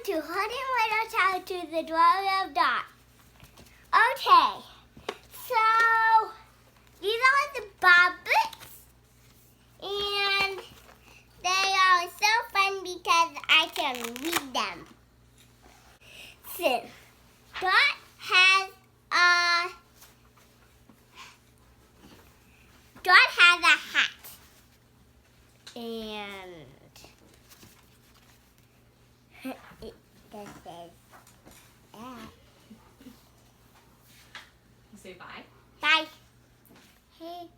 to Hoodie Little Child to the Dwelling of Dot. Okay, so these are the puppets, and they are so fun because I can read them. So, Dot has a hat, and it just says that. You say bye? Bye. Hey,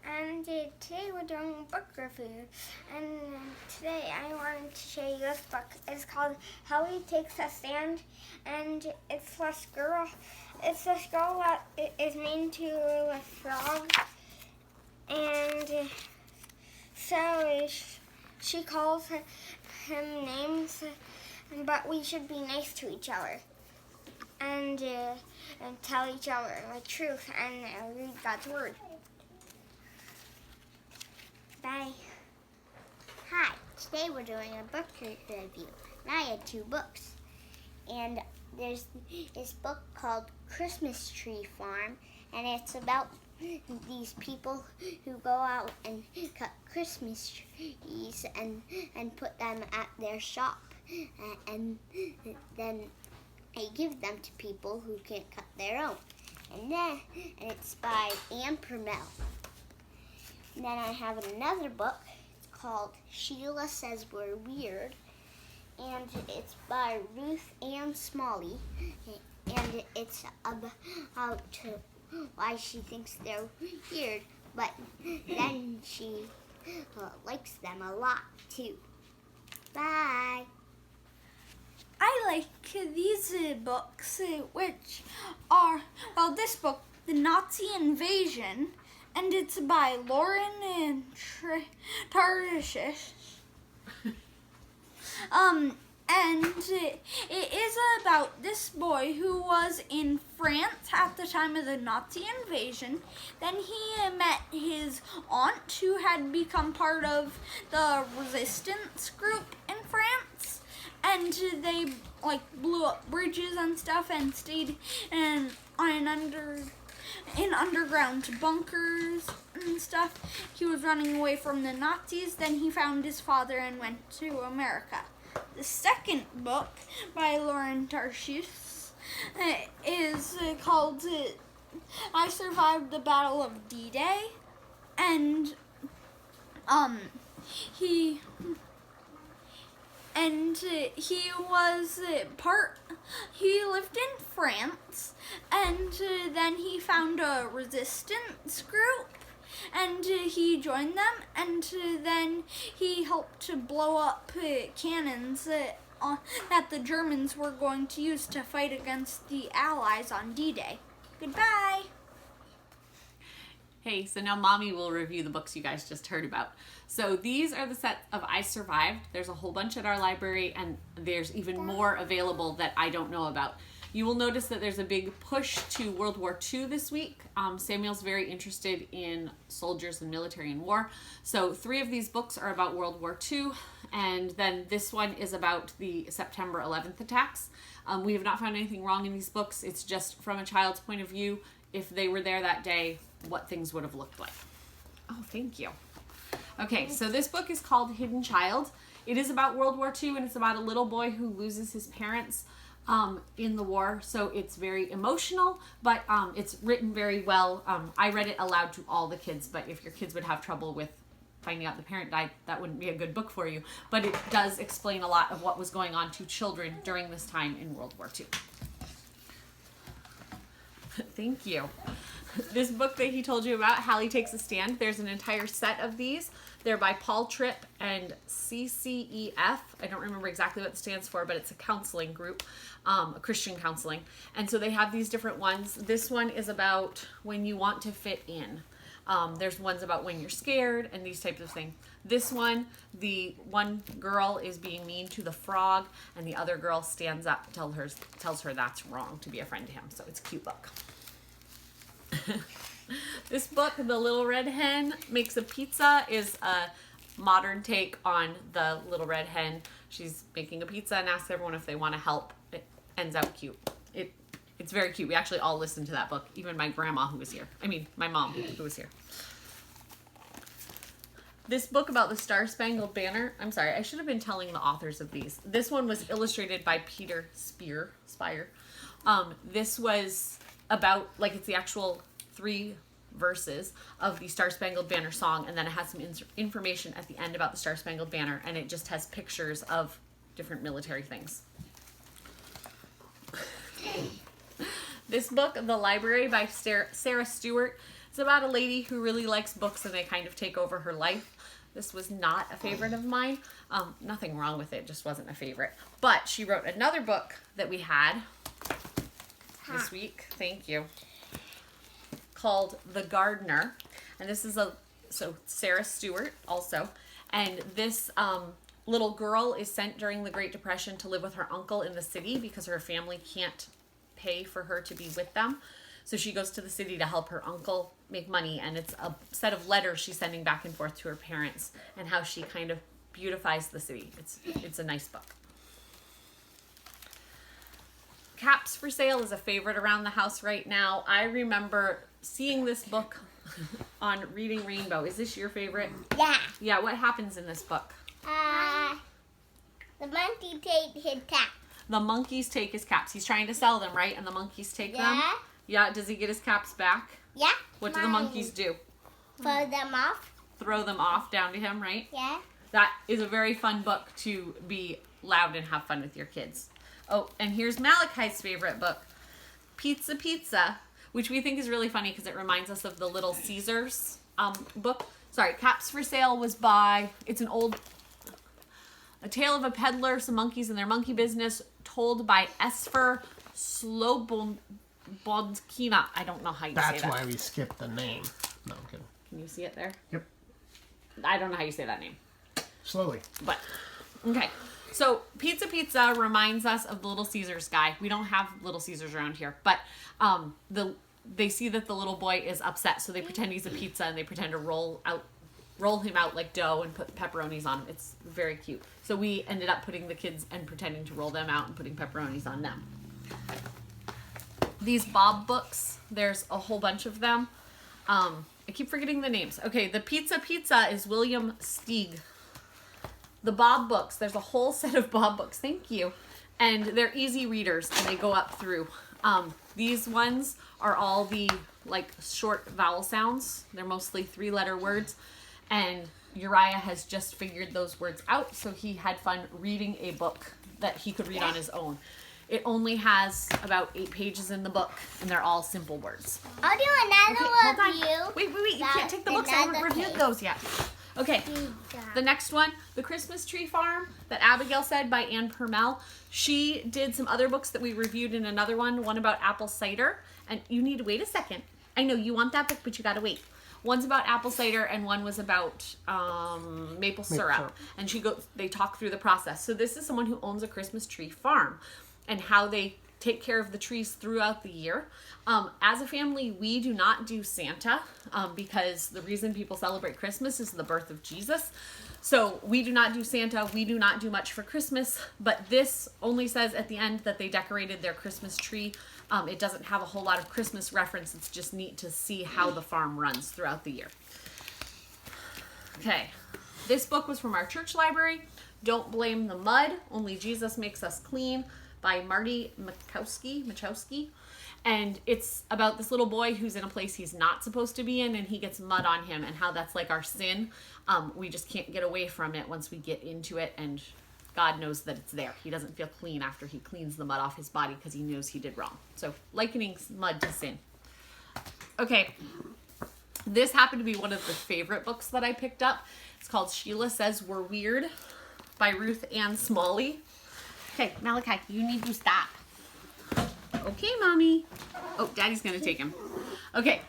and today we're doing a book review, and today I wanted to show you this book. It's called Hallie Takes a Stand, and it's this girl. It's this girl that is mean to a frog, and so she calls him names, but we should be nice to each other. And tell each other the truth and read God's Word. Bye. Hi, today we're doing a book review. And I had 2 books. And there's this book called Christmas Tree Farm, and it's about these people who go out and cut Christmas trees and put them at their shop. And then I give them to people who can't cut their own. And it's by Anne Purmell. And then I have another book. It's called Sheila Says We're Weird. And it's by Ruth Ann Smalley. And it's about why she thinks they're weird, but then she likes them a lot too. Bye. I like these books, which are, well, this book, The Nazi Invasion, and it's by Lauren Tarshish. And it is about this boy who was in France at the time of the Nazi invasion. Then he met his aunt, who had become part of the resistance group in France. And they blew up bridges and stuff and stayed in underground bunkers and stuff. He was running away from the Nazis. Then he found his father and went to America. The second book by Lauren Tarshish is called I Survived the Battle of D-Day, and he lived in France, and then he found a resistance group, and he joined them, and then he helped to blow up cannons that the Germans were going to use to fight against the Allies on D-Day. Goodbye! Hey, so now Mommy will review the books you guys just heard about. So these are the sets of I Survived. There's a whole bunch at our library, and there's even more available that I don't know about. You will notice that there's a big push to World War II this week. Samuel's very interested in soldiers and military and war. So 3 of these books are about World War II, and then this one is about the September 11th attacks. We have not found anything wrong in these books. It's just from a child's point of view, if they were there that day, what things would have looked like. Oh, thank you. Okay, so this book is called Hidden Child. It is about World War II, and it's about a little boy who loses his parents in the war. So it's very emotional, but it's written very well. I read it aloud to all the kids, but if your kids would have trouble with finding out the parent died, that wouldn't be a good book for you. But it does explain a lot of what was going on to children during this time in World War II. Thank you. This book that he told you about, Hallie Takes a Stand, there's an entire set of these. They're by Paul Tripp and CCEF. I don't remember exactly what it stands for, but it's a counseling group, a Christian counseling. And so they have these different ones. This one is about when you want to fit in. There's ones about when you're scared and these types of things. This one, the one girl is being mean to the frog, and the other girl stands up and tells her that's wrong to be a friend to him. So it's a cute book. This book, The Little Red Hen Makes a Pizza, is modern take on the little red hen. She's making a pizza and asks everyone if they want to help. It ends out cute. It's very cute. We actually all listened to that book, even my grandma who was here. I mean, my mom who was here. This book about the Star-Spangled Banner, I'm sorry, I should have been telling the authors of these. This one was illustrated by Peter Spire. This was about, like, it's the actual 3 verses of the Star-Spangled Banner song, and then it has some information at the end about the Star-Spangled Banner, and it just has pictures of different military things. This book, The Library by Sara Stewart, it's about a lady who really likes books and they kind of take over her life. This was not a favorite of mine. Nothing wrong with it, just wasn't a favorite. But she wrote another book that we had this week, thank you, called The Gardener. And this is Sara Stewart also. And this little girl is sent during the Great Depression to live with her uncle in the city because her family can't pay for her to be with them. So she goes to the city to help her uncle make money, and it's a set of letters she's sending back and forth to her parents and how she kind of beautifies the city. It's a nice book. Caps for Sale is a favorite around the house right now. I remember seeing this book on Reading Rainbow. Is this your favorite? Yeah. Yeah, what happens in this book? The monkey take his cap. The monkeys take his caps. He's trying to sell them, right? And the monkeys take them? Yeah. Does he get his caps back? Yeah. What do the monkeys do? Throw them off. Throw them off down to him, right? Yeah. That is a very fun book to be loud and have fun with your kids. Oh, and here's Malachi's favorite book, Pizza Pizza, which we think is really funny because it reminds us of the Little Caesars book. Sorry, Caps for Sale was by, it's A Tale of a Peddler, Some Monkeys and Their Monkey Business, told by Esfer Slobodkina. I don't know how you say that. That's why we skipped the name. No, I'm kidding. Can you see it there? Yep. I don't know how you say that name. Slowly. But, okay. So, Pizza Pizza reminds us of the Little Caesars guy. We don't have Little Caesars around here. But they see that the little boy is upset, so they pretend he's a pizza and they pretend to roll him out like dough and put pepperonis on him. It's very cute. So we ended up putting the kids and pretending to roll them out and putting pepperonis on them. These Bob books, there's a whole bunch of them. I keep forgetting the names. Okay, the Pizza Pizza is William Steig. The Bob books, there's a whole set of Bob books. Thank you. And they're easy readers and they go up through. These ones are all the short vowel sounds. They're mostly 3-letter words. And Uriah has just figured those words out, so he had fun reading a book that he could read on his own. It only has about 8 pages in the book, and they're all simple words. I'll do another review. Wait, you can't take the books. I haven't reviewed those yet. Okay, the next one, The Christmas Tree Farm, that Abigail said, by Anne Permel. She did some other books that we reviewed in another one about apple cider. And you need to wait a second. I know you want that book, but you gotta wait. One's about apple cider and one was about maple syrup. And they talk through the process. So this is someone who owns a Christmas tree farm and how they take care of the trees throughout the year. As a family, we do not do Santa because the reason people celebrate Christmas is the birth of Jesus. So we do not do Santa. We do not do much for Christmas. But this only says at the end that they decorated their Christmas tree. It doesn't have a whole lot of Christmas reference. It's just neat to see how the farm runs throughout the year. Okay, this book was from our church library. Don't Blame the Mud, Only Jesus Makes Us Clean, by Marty Machowski. And it's about this little boy who's in a place he's not supposed to be in, and he gets mud on him, and how that's like our sin. We just can't get away from it once we get into it, and God knows that it's there. He doesn't feel clean after he cleans the mud off his body because he knows he did wrong. So, likening mud to sin. Okay, this happened to be one of the favorite books that I picked up. It's called Sheila Says We're Weird by Ruth Ann Smalley. Okay, Malachi, you need to stop. Okay, Mommy. Oh, Daddy's going to take him. Okay.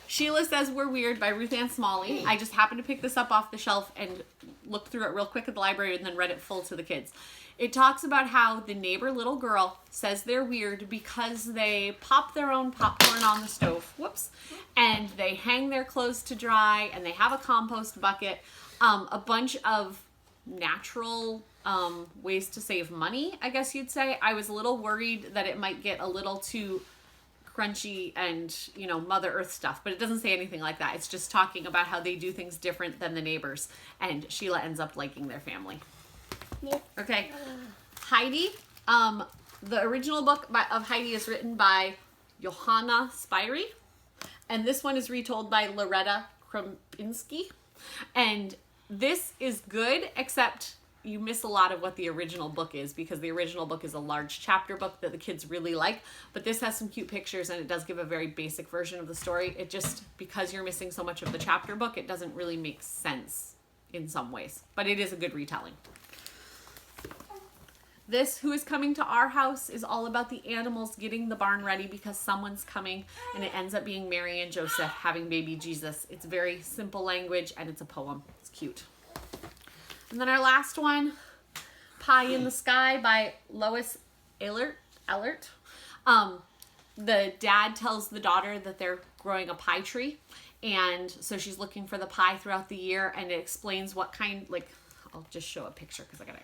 Sheila Says We're Weird by Ruth Ann Smalley. I just happened to pick this up off the shelf and look through it real quick at the library and then read it full to the kids. It talks about how the neighbor little girl says they're weird because they pop their own popcorn on the stove. Whoops. And they hang their clothes to dry and they have a compost bucket. A bunch of natural ways to save money, I guess you'd say. I was a little worried that it might get a little too crunchy and, you know, Mother Earth stuff, but it doesn't say anything like that. It's just talking about how they do things different than the neighbors, and Sheila ends up liking their family. Okay, Heidi. The original book of Heidi is written by Johanna Spyri, and this one is retold by Loretta Krumpinski. And this is good, except you miss a lot of what the original book is, because the original book is a large chapter book that the kids really like, but this has some cute pictures and it does give a very basic version of the story. It just, because you're missing so much of the chapter book, it doesn't really make sense in some ways, but it is a good retelling. This, Who is Coming to Our House, is all about the animals getting the barn ready because someone's coming, and it ends up being Mary and Joseph having baby Jesus. It's very simple language and it's a poem. It's cute. And then our last one, Pie in the Sky by Lois Ehlert. The dad tells the daughter that they're growing a pie tree, and so she's looking for the pie throughout the year, and it explains what kind, like, I'll just show a picture because I got it.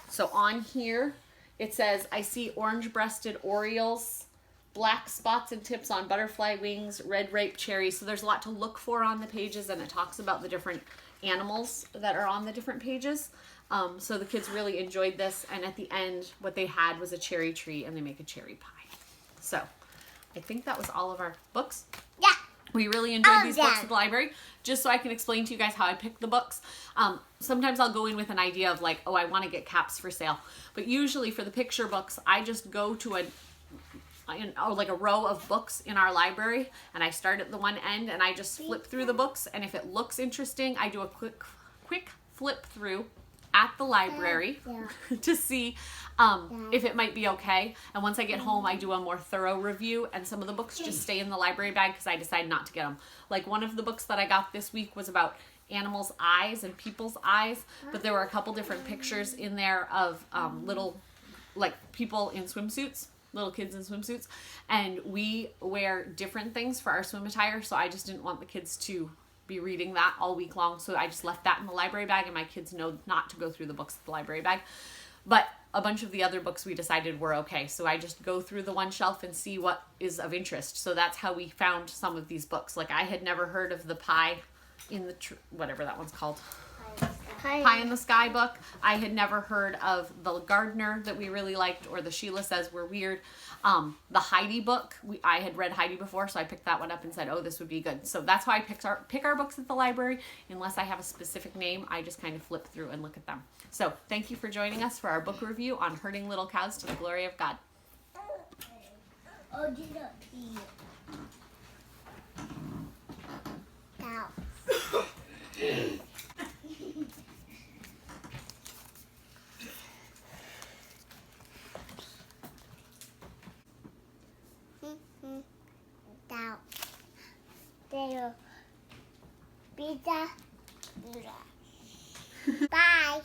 So on here, it says, I see orange-breasted orioles, black spots and tips on butterfly wings, red rape cherries. So there's a lot to look for on the pages, and it talks about the different animals that are on the different pages. So the kids really enjoyed this, and at the end, what they had was a cherry tree, and they make a cherry pie. So I think that was all of our books. Yeah. We really enjoyed these books at the library. Just so I can explain to you guys how I picked the books. Sometimes I'll go in with an idea of like, oh, I want to get caps for sale. But usually for the picture books, I just go to a row of books in our library, and I start at the one end and I just flip through the books, and if it looks interesting, I do a quick flip through at the library to see if it might be okay. And once I get home, I do a more thorough review, and some of the books just stay in the library bag because I decide not to get them. Like one of the books that I got this week was about animals' eyes and people's eyes, but there were a couple different pictures in there of little, like, people in swimsuits, little kids in swimsuits, and we wear different things for our swim attire, so I just didn't want the kids to be reading that all week long, so I just left that in the library bag, and my kids know not to go through the books at the library bag. But a bunch of the other books we decided were okay, so I just go through the one shelf and see what is of interest. So that's how we found some of these books. Like, I had never heard of the Pie in the whatever that one's called, Pie in the Sky book. I had never heard of the Gardener that we really liked, or the Sheila Says We're Weird. The Heidi book, I had read Heidi before, so I picked that one up and said, oh, this would be good. So that's how I pick our books at the library. Unless I have a specific name, I just kind of flip through and look at them. So thank you for joining us for our book review on Herding Little Cows to the Glory of God. Bye.